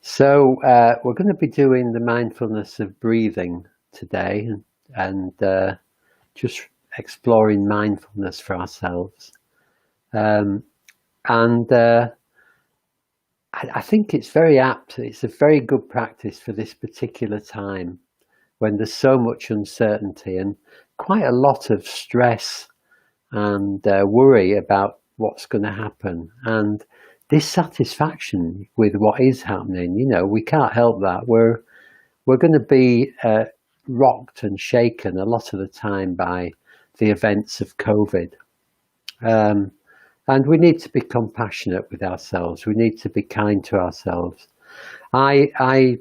So we're going to be doing the mindfulness of breathing today, and just exploring mindfulness for ourselves. Um, and I think it's very apt. It's a very good practice for this particular time when there's so much uncertainty and quite a lot of stress and worry about what's going to happen and dissatisfaction with what is happening. We can't help that. We're going to be rocked and shaken a lot of the time by the events of COVID. Um, and we need to be compassionate with ourselves. We need to be kind to ourselves. I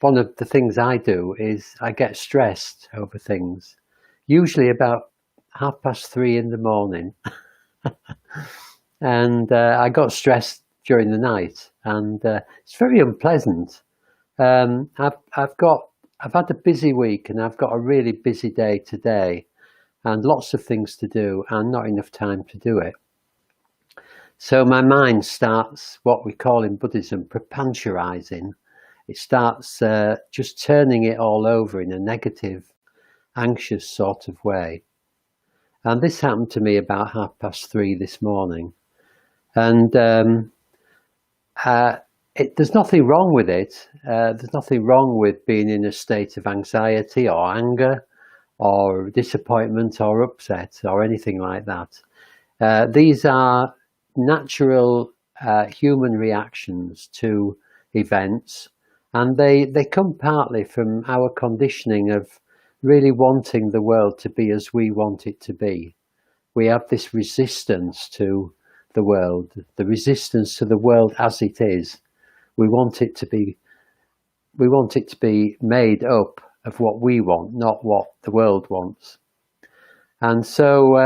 One of the things I do is I get stressed over things, usually about 3:30 in the morning. And I got stressed during the night, and it's very unpleasant. I've had a busy week, and I've got a really busy day today, and lots of things to do, and not enough time to do it. So my mind starts what we call in Buddhism prepancherizing. It starts just turning it all over in a negative, anxious sort of way. And this happened to me about 3:30 this morning. And there's nothing wrong with it. There's nothing wrong with being in a state of anxiety or anger or disappointment or upset or anything like that. These are natural human reactions to events, and they come partly from our conditioning of really wanting the world to be as we want it to be. We have this resistance to the world, the resistance to the world as it is. We want it to be made up of what we want, not what the world wants. And so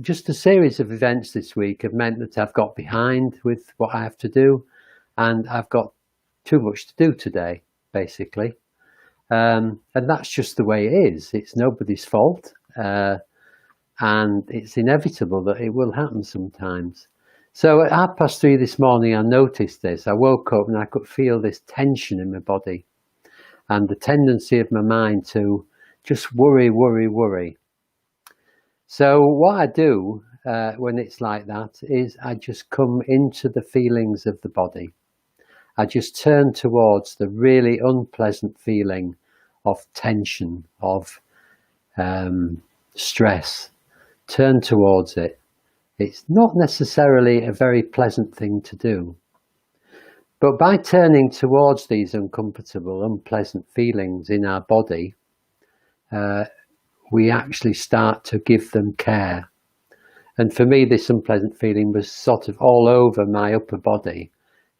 just a series of events this week have meant that I've got behind with what I have to do, and I've got too much to do today, basically. And that's just the way it is. It's nobody's fault. And it's inevitable that it will happen sometimes. So at 3:30 this morning, I noticed this. I woke up and I could feel this tension in my body and the tendency of my mind to just worry, worry, worry. So what I do when it's like that is I just come into the feelings of the body. I just turn towards the really unpleasant feeling of tension, of stress. Turn towards it. It's not necessarily a very pleasant thing to do. But by turning towards these uncomfortable, unpleasant feelings in our body, we actually start to give them care. And for me, this unpleasant feeling was sort of all over my upper body,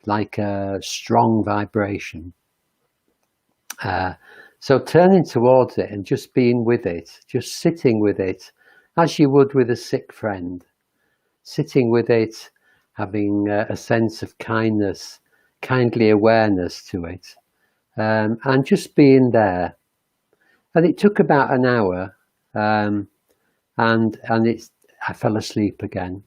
like a strong vibration. So turning towards it and just being with it, just sitting with it, as you would with a sick friend, sitting with it, having a sense of kindness, kindly awareness to it, and just being there. And it took about an hour, and I fell asleep again.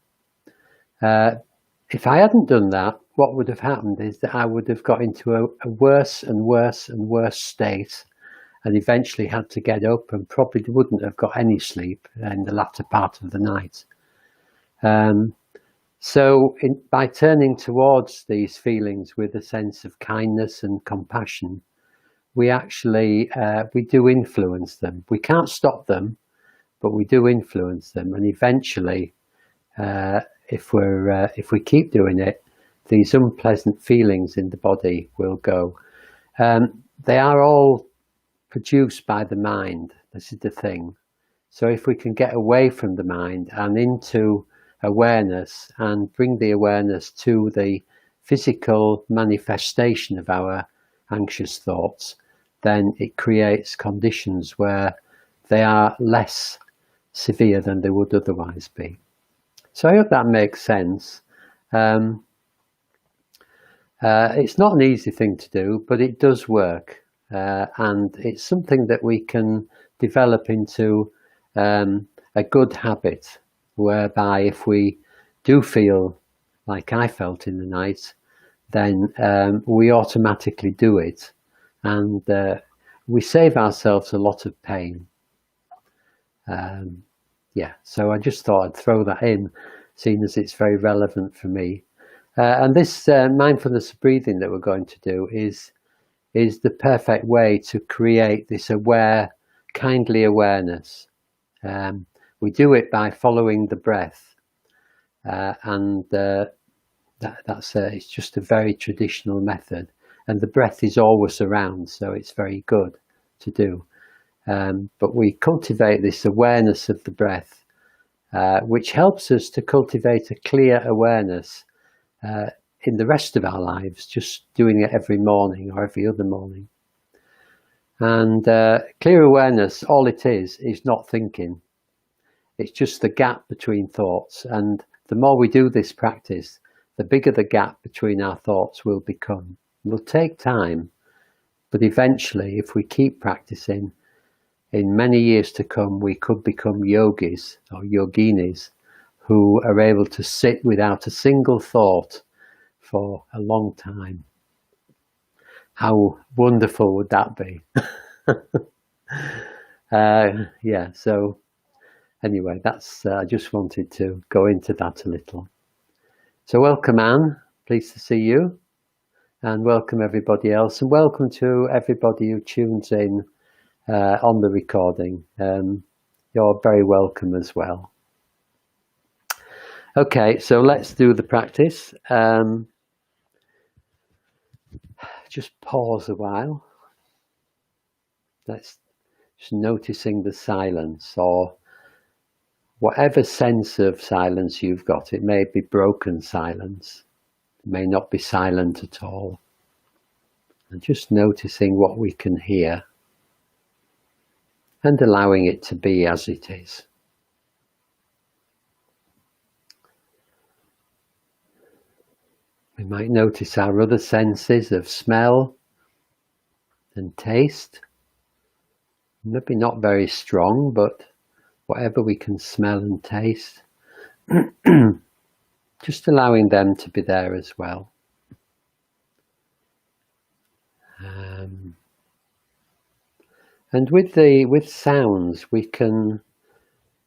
If I hadn't done that, what would have happened is that I would have got into a worse and worse and worse state, and eventually had to get up and probably wouldn't have got any sleep in the latter part of the night. By turning towards these feelings with a sense of kindness and compassion, we actually we do influence them. We can't stop them, but we do influence them. And eventually, if we keep doing it, these unpleasant feelings in the body will go. They are all produced by the mind. This is the thing. So if we can get away from the mind and into awareness and bring the awareness to the physical manifestation of our anxious thoughts, then it creates conditions where they are less severe than they would otherwise be. So I hope that makes sense. It's not an easy thing to do, but it does work. And it's something that we can develop into a good habit, whereby if we do feel like I felt in the night, then we automatically do it, and we save ourselves a lot of pain. Yeah, so I just thought I'd throw that in, seeing as it's very relevant for me. And this mindfulness of breathing that we're going to do is the perfect way to create this kindly awareness. We do it by following the breath, and it's just a very traditional method, and the breath is always around, so it's very good to do. But we cultivate this awareness of the breath, which helps us to cultivate a clear awareness in the rest of our lives, just doing it every morning or every other morning. And clear awareness, all it is not thinking. It's just the gap between thoughts. And the more we do this practice, the bigger the gap between our thoughts will become. It will take time, but eventually, if we keep practicing, in many years to come, we could become yogis or yoginis who are able to sit without a single thought for a long time. How wonderful would that be? Yeah, so anyway, I just wanted to go into that a little. So welcome, Anne, pleased to see you, and welcome everybody else, and welcome to everybody who tunes in on the recording. You're very welcome as well. Okay, so let's do the practice. Just pause a while. Let's just noticing the silence, or whatever sense of silence you've got. It may be broken silence, it may not be silent at all. And just noticing what we can hear and allowing it to be as it is. We might notice our other senses of smell and taste. Maybe not very strong, but whatever we can smell and taste, just allowing them to be there as well. And with sounds, we can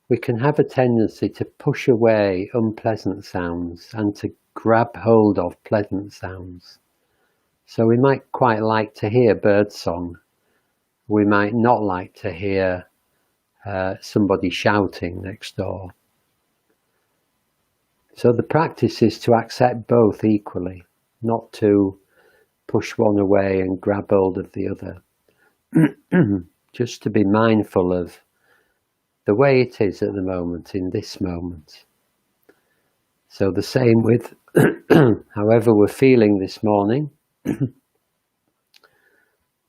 have a tendency to push away unpleasant sounds and to grab hold of pleasant sounds. So we might quite like to hear birdsong. We might not like to hear somebody shouting next door. So the practice is to accept both equally, not to push one away and grab hold of the other. Just to be mindful of the way it is at the moment, in this moment. So the same with however we're feeling this morning,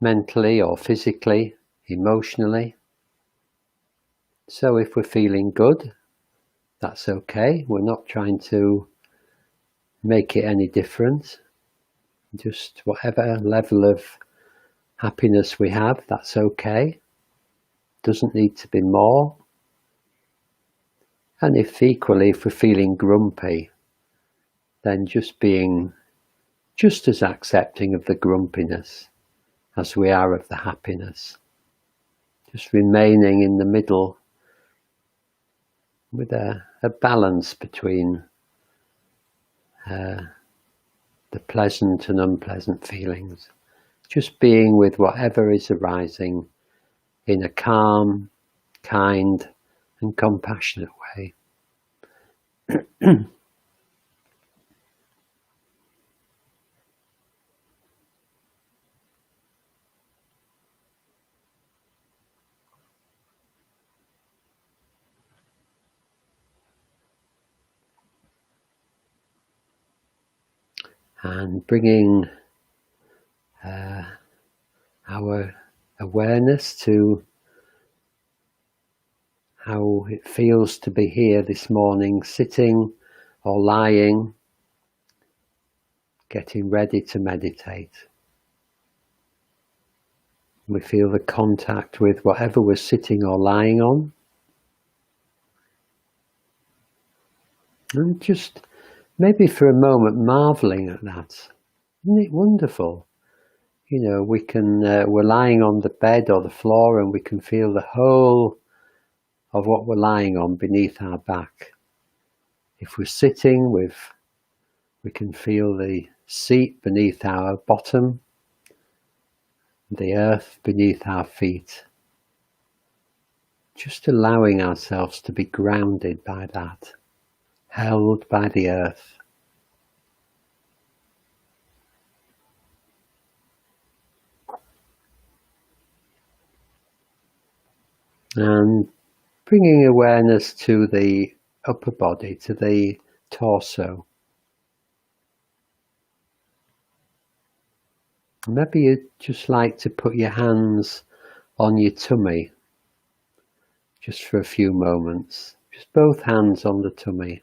mentally or physically, emotionally. So if we're feeling good, that's okay. We're not trying to make it any different. Just whatever level of happiness we have, that's okay. Doesn't need to be more. And if equally, if we're feeling grumpy, then just being just as accepting of the grumpiness as we are of the happiness. Just remaining in the middle with a balance between the pleasant and unpleasant feelings. Just being with whatever is arising in a calm, kind, and compassionate way. And bringing our awareness to how it feels to be here this morning, sitting or lying, getting ready to meditate. We feel the contact with whatever we're sitting or lying on. And just maybe for a moment marveling at that. Isn't it wonderful? We're lying on the bed or the floor and we can feel the whole of what we're lying on beneath our back. If we're sitting, we can feel the seat beneath our bottom, the earth beneath our feet. Just allowing ourselves to be grounded by that, held by the earth. And bringing awareness to the upper body, to the torso. Maybe you'd just like to put your hands on your tummy, just for a few moments. Just both hands on the tummy.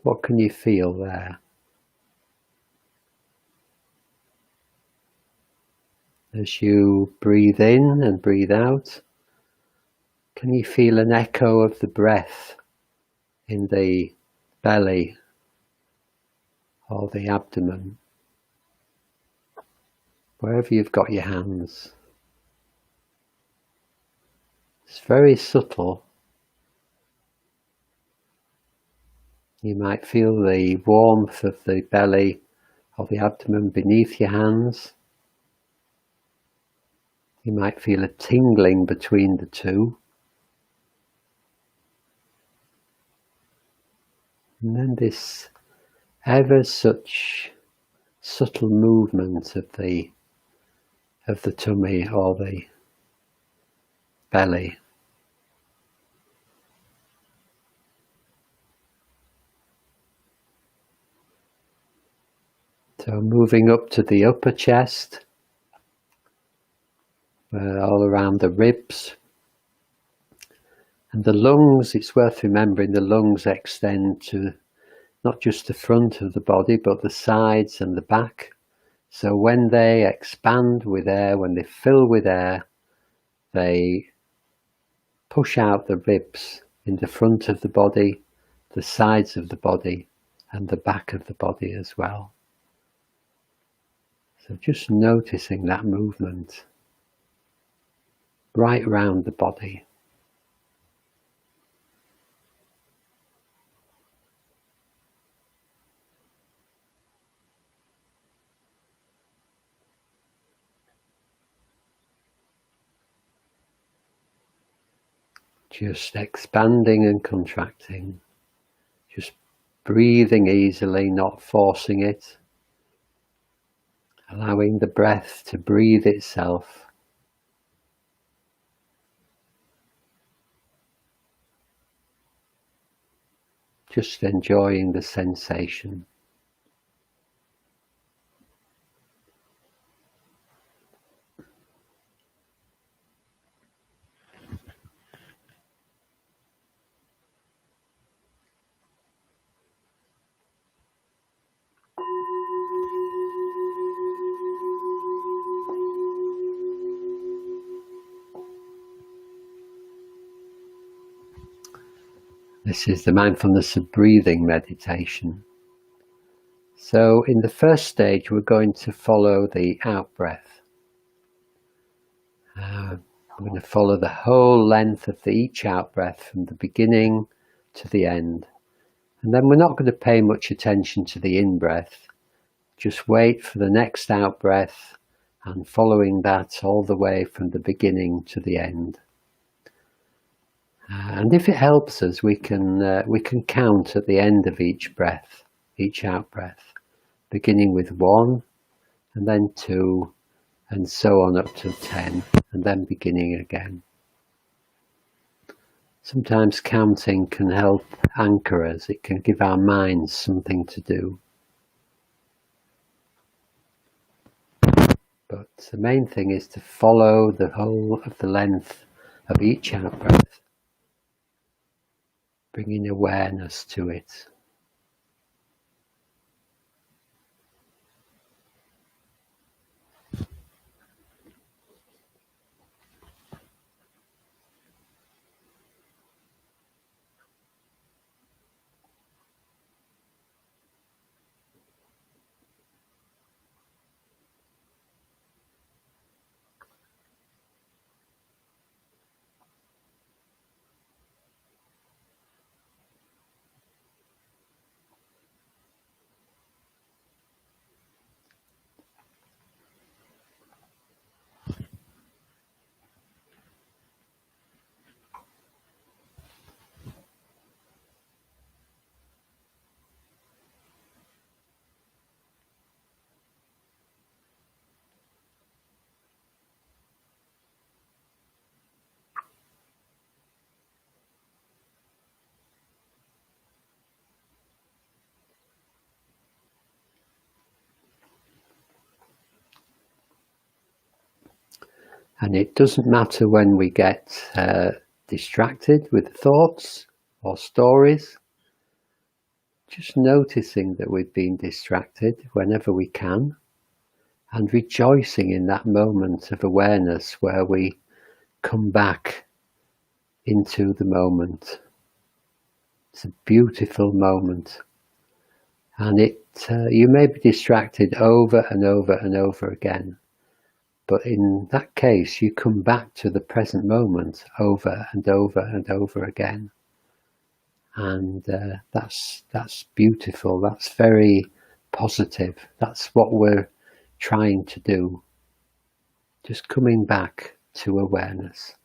What can you feel there? As you breathe in and breathe out, can you feel an echo of the breath in the belly or the abdomen? Wherever you've got your hands. It's very subtle. You might feel the warmth of the belly or the abdomen beneath your hands. You might feel a tingling between the two. And then this ever such subtle movement of the tummy or the belly. So moving up to the upper chest, all around the ribs. And the lungs, it's worth remembering the lungs extend to not just the front of the body, but the sides and the back. So when they expand with air, when they fill with air, they push out the ribs in the front of the body, the sides of the body, and the back of the body as well. So just noticing that movement right round the body. Just expanding and contracting, just breathing easily, not forcing it, allowing the breath to breathe itself. Just enjoying the sensation. This is the mindfulness of breathing meditation. So in the first stage, we're going to follow the out breath. I'm going to follow the whole length of each out breath from the beginning to the end. And then we're not going to pay much attention to the in breath. Just wait for the next out breath and following that all the way from the beginning to the end. And if it helps us, we can count at the end of each breath, each out breath, beginning with 1 and then 2 and so on up to 10 and then beginning again. Sometimes counting can help anchor us. It can give our minds something to do. But the main thing is to follow the whole of the length of each out breath, bringing awareness to it. And it doesn't matter when we get distracted with thoughts or stories, just noticing that we've been distracted whenever we can, and rejoicing in that moment of awareness where we come back into the moment. It's a beautiful moment, and you may be distracted over and over and over again, but in that case you come back to the present moment over and over and over again, and that's beautiful. That's very positive. That's what we're trying to do, just coming back to awareness.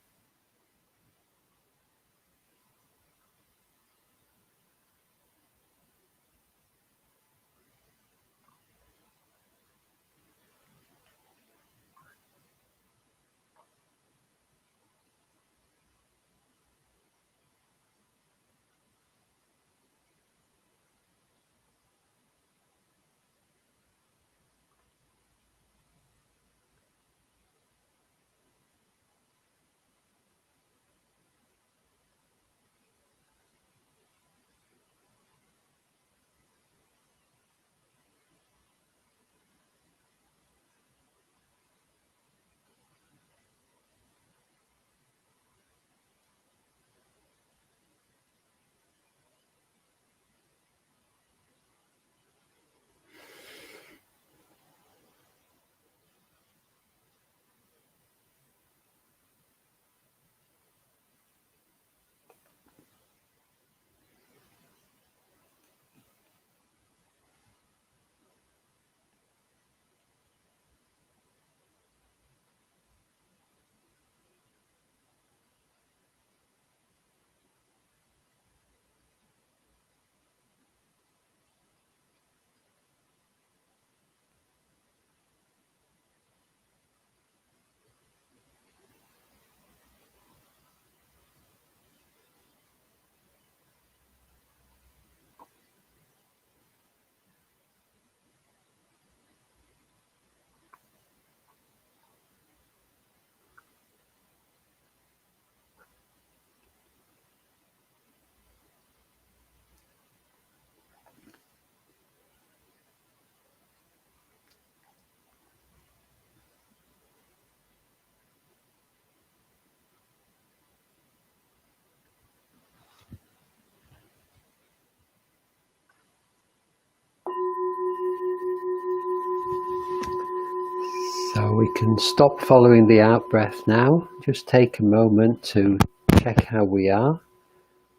So we can stop following the out-breath now. Just take a moment to check how we are,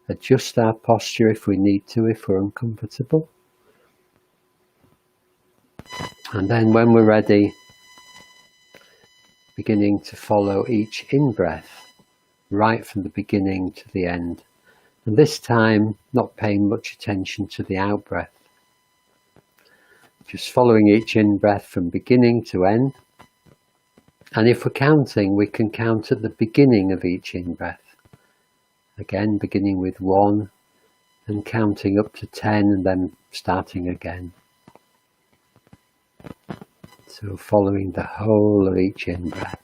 adjust our posture if we need to, if we're uncomfortable. And then when we're ready, beginning to follow each in-breath right from the beginning to the end. And this time, not paying much attention to the out-breath. Just following each in-breath from beginning to end. And if we're counting, we can count at the beginning of each in-breath. Again, beginning with 1 and counting up to 10 and then starting again. So following the whole of each in-breath.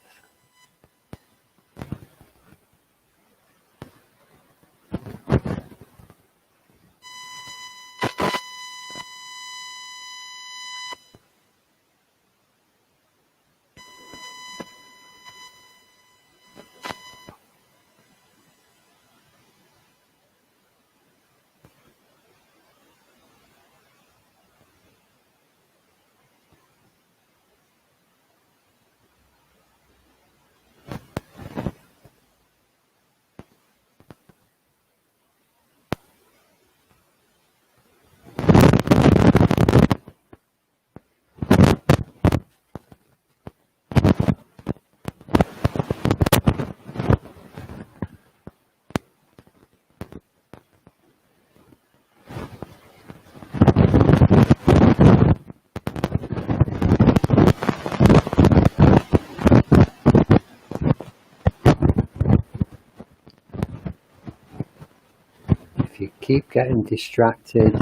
If you keep getting distracted,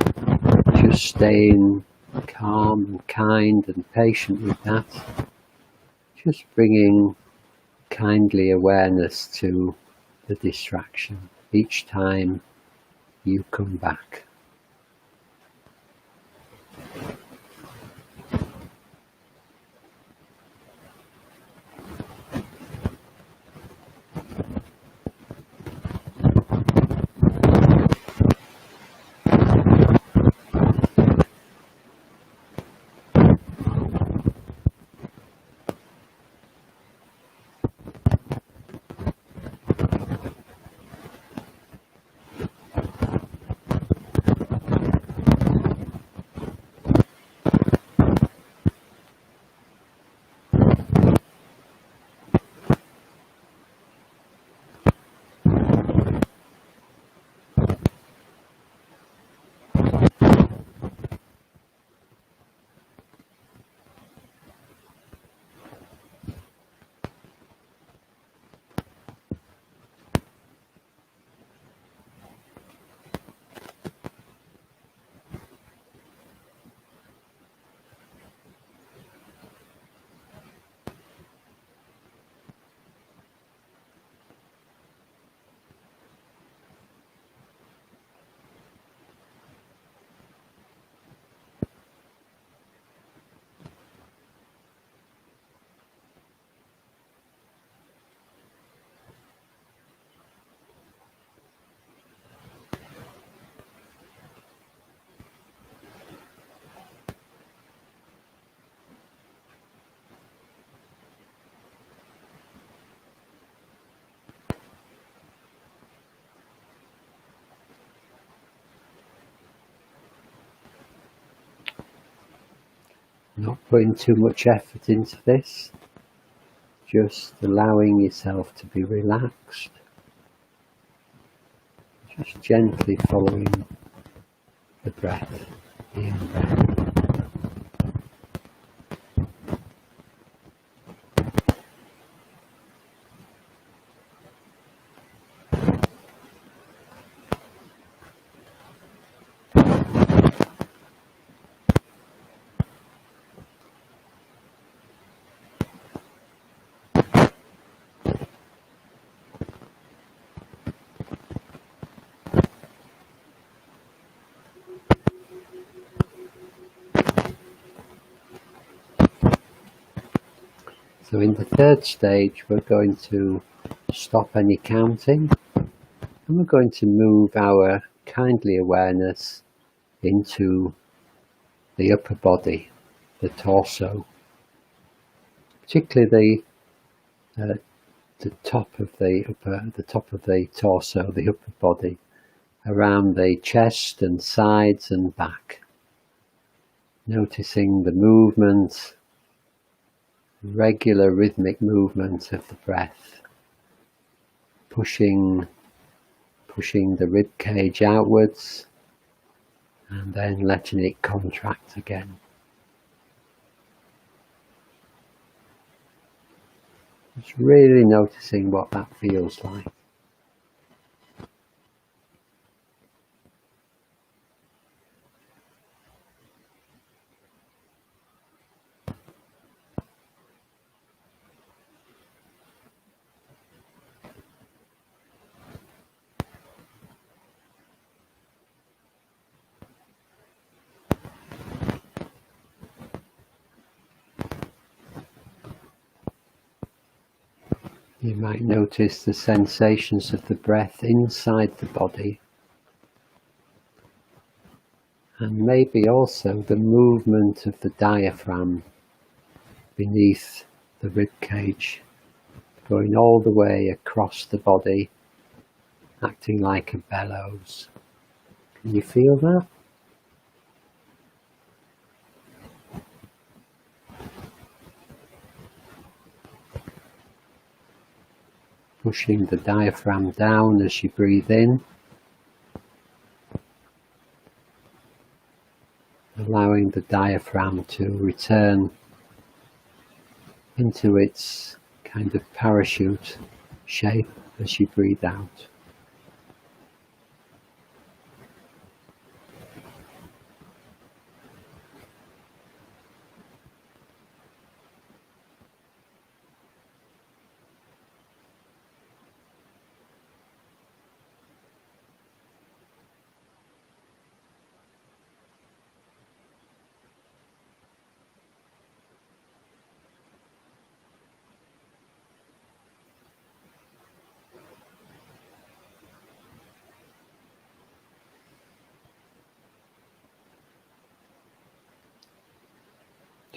just staying calm and kind and patient with that. Just bringing kindly awareness to the distraction each time you come back. Not putting too much effort into this, just allowing yourself to be relaxed, just gently following the breath, the in-breath. So in the third stage, we're going to stop any counting, and we're going to move our kindly awareness into the upper body, the torso, particularly the top of the torso, the upper body, around the chest and sides and back. Noticing the movement, regular rhythmic movement of the breath, pushing the rib cage outwards and then letting it contract again. Just really noticing what that feels like. You might notice the sensations of the breath inside the body, and maybe also the movement of the diaphragm beneath the rib cage, going all the way across the body, acting like a bellows. Can you feel that? Pushing the diaphragm down as you breathe in, allowing the diaphragm to return into its kind of parachute shape as you breathe out.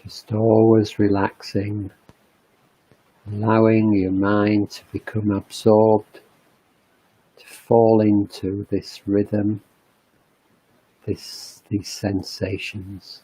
Just always relaxing, allowing your mind to become absorbed, to fall into this rhythm, these sensations.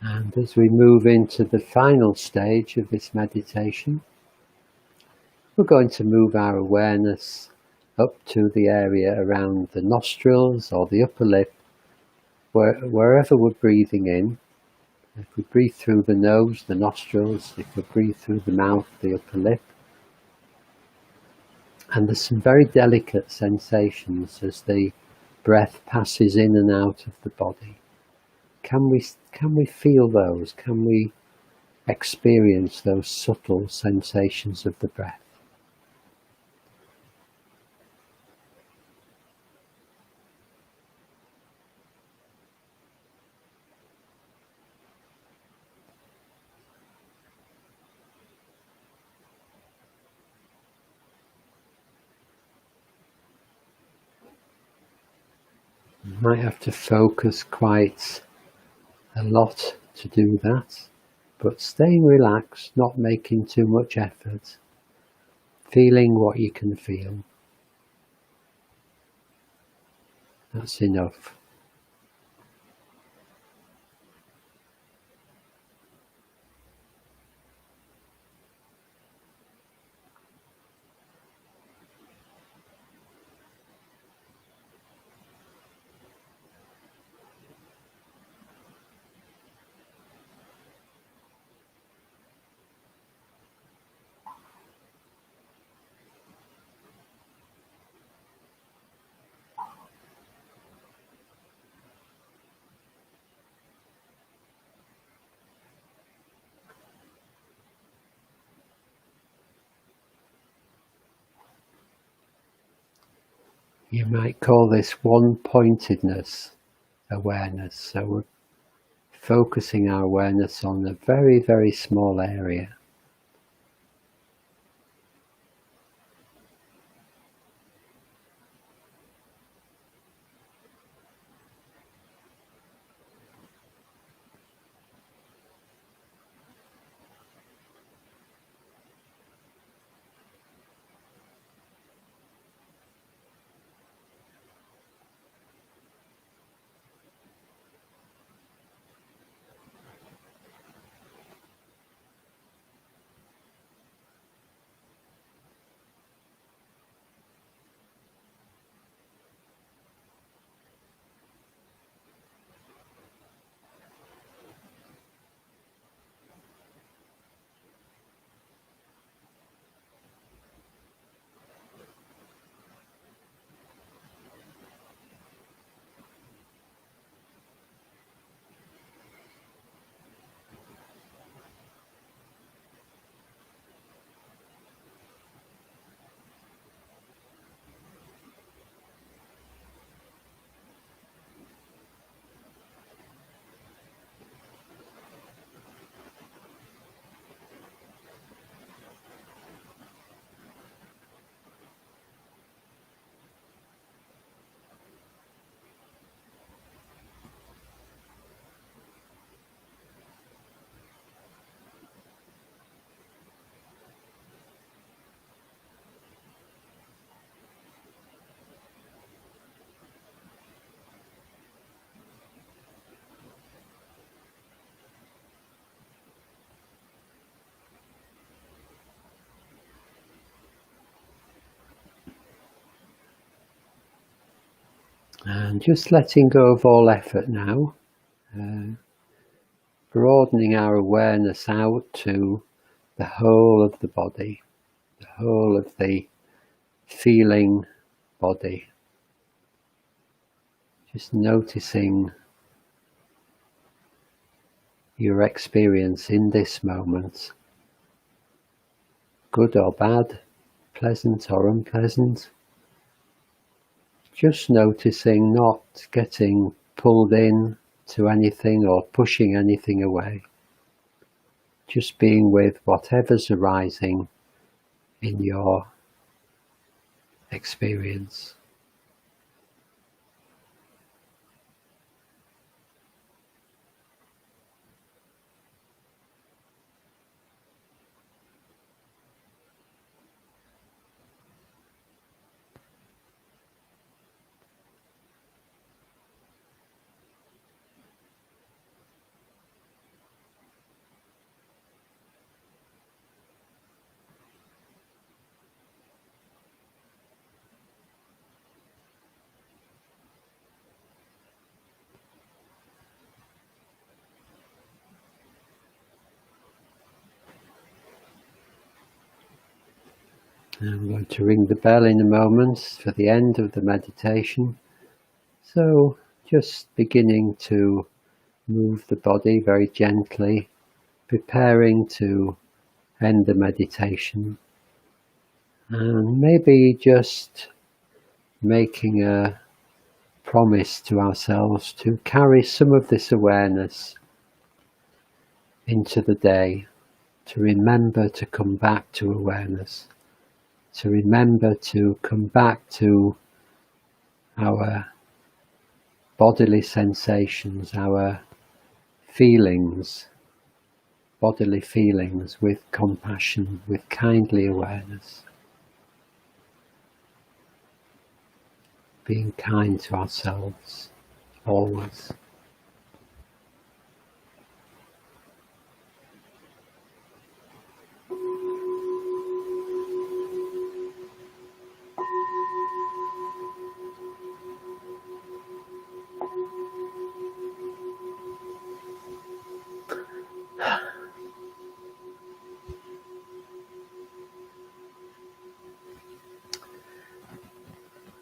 And as we move into the final stage of this meditation, we're going to move our awareness up to the area around the nostrils or the upper lip, wherever we're breathing in. If we breathe through the nose, the nostrils; if we breathe through the mouth, the upper lip. And there's some very delicate sensations as the breath passes in and out of the body. Can we feel those? Can we experience those subtle sensations of the breath? You might have to focus quite a lot to do that, but staying relaxed, not making too much effort, feeling what you can feel. That's enough. You might call this one-pointedness awareness. So we're focusing our awareness on a very, very small area. And just letting go of all effort now, broadening our awareness out to the whole of the body, the whole of the feeling body. Just noticing your experience in this moment, good or bad, pleasant or unpleasant. Just noticing, not getting pulled in to anything or pushing anything away. Just being with whatever's arising in your experience. I'm going to ring the bell in a moment for the end of the meditation. So just beginning to move the body very gently, preparing to end the meditation. And maybe just making a promise to ourselves to carry some of this awareness into the day, to remember to come back to awareness. To remember to come back to our bodily sensations, our feelings, bodily feelings with compassion, with kindly awareness. Being kind to ourselves, always.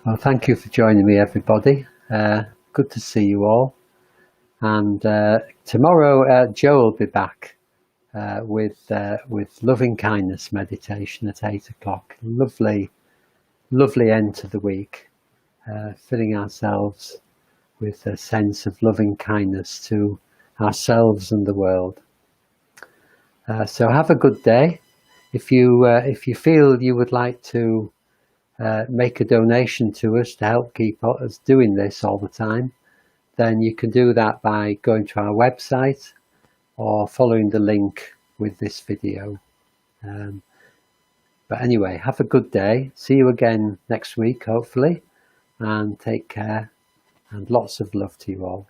Well, thank you for joining me, everybody. Good to see you all. And tomorrow, Joe will be back with loving kindness meditation at 8 o'clock. Lovely, lovely end to the week. Filling ourselves with a sense of loving kindness to ourselves and the world. So have a good day. If you feel you would like to make a donation to us to help keep us doing this all the time, then you can do that by going to our website or following the link with this video. But anyway, have a good day. See you again next week, hopefully, and take care, and lots of love to you all.